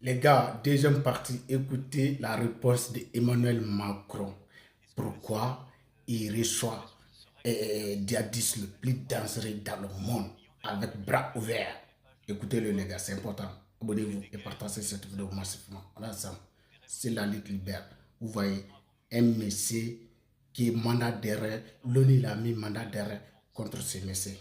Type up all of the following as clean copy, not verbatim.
Les gars, deuxième partie, écoutez la réponse d'Emmanuel Macron. Pourquoi il reçoit Diadis le plus dangereux dans le monde avec bras ouverts. Écoutez-le les gars, c'est important. Abonnez-vous et partagez cette vidéo massivement. On est ensemble. C'est la lutte libère. Vous voyez, un monsieur qui est mandat d'arrêt, l'ONU l'a mis mandat d'arrêt contre ce monsieur.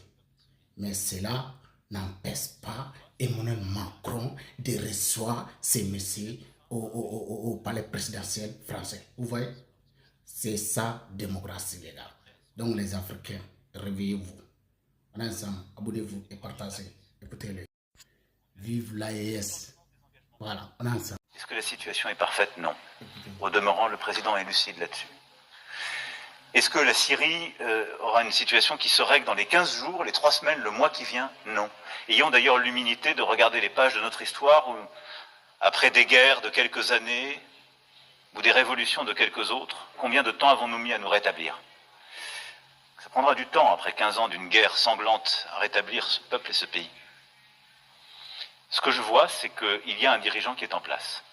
Mais cela n'empêche pas Emmanuel Macron de recevoir ces messieurs au palais présidentiel français. Vous voyez? C'est ça, démocratie, les gars. Donc, les Africains, réveillez-vous. On est ensemble, abonnez-vous et partagez. Écoutez-le. Vive l'AES. Voilà, on est ensemble. Est-ce que la situation est parfaite? Non. Au demeurant, le président est lucide là-dessus. Est-ce que la Syrie aura une situation qui se règle dans les 15 jours, les 3 semaines, le mois qui vient? Non. Ayons d'ailleurs l'humilité de regarder les pages de notre histoire où, après des guerres de quelques années ou des révolutions de quelques autres, combien de temps avons-nous mis à nous rétablir? Ça prendra du temps, après 15 ans d'une guerre sanglante, à rétablir ce peuple et ce pays. Ce que je vois, c'est qu'il y a un dirigeant qui est en place.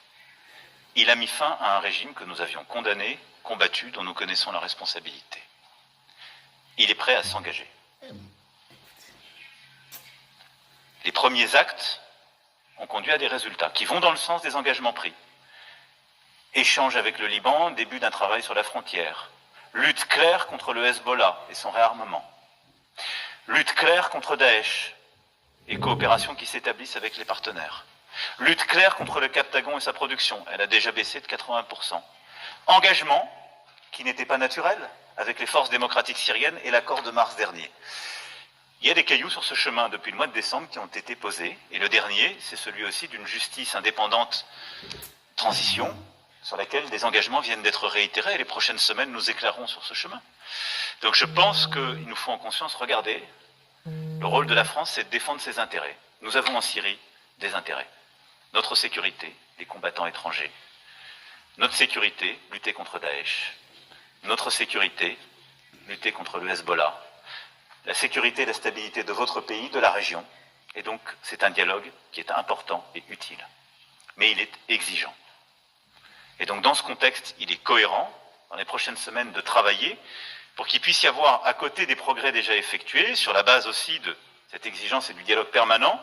Il a mis fin à un régime que nous avions condamné, combattu, dont nous connaissons la responsabilité. Il est prêt à s'engager. Les premiers actes ont conduit à des résultats qui vont dans le sens des engagements pris. Échange avec le Liban, début d'un travail sur la frontière. Lutte claire contre le Hezbollah et son réarmement. Lutte claire contre Daesh et coopération qui s'établissent avec les partenaires. Lutte claire contre le Captagon et sa production. Elle a déjà baissé de 80%. Engagement qui n'était pas naturel avec les forces démocratiques syriennes et l'accord de mars dernier. Il y a des cailloux sur ce chemin depuis le mois de décembre qui ont été posés. Et le dernier, c'est celui aussi d'une justice indépendante transition sur laquelle des engagements viennent d'être réitérés. Et les prochaines semaines nous éclaireront sur ce chemin. Donc je pense qu'il nous faut en conscience regarder. Le rôle de la France, c'est de défendre ses intérêts. Nous avons en Syrie des intérêts. Notre sécurité, les combattants étrangers. Notre sécurité, lutter contre Daesh. Notre sécurité, lutter contre le Hezbollah. La sécurité et la stabilité de votre pays, de la région. Et donc, c'est un dialogue qui est important et utile. Mais il est exigeant. Et donc, dans ce contexte, il est cohérent, dans les prochaines semaines, de travailler pour qu'il puisse y avoir, à côté des progrès déjà effectués, sur la base aussi de cette exigence et du dialogue permanent,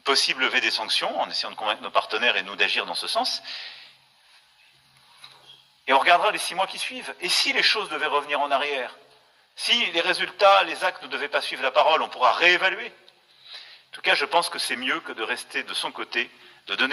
possible levée des sanctions, en essayant de convaincre nos partenaires et nous d'agir dans ce sens. Et on regardera les 6 mois qui suivent. Et si les choses devaient revenir en arrière, si les résultats, les actes ne devaient pas suivre la parole, on pourra réévaluer. En tout cas, je pense que c'est mieux que de rester de son côté, de donner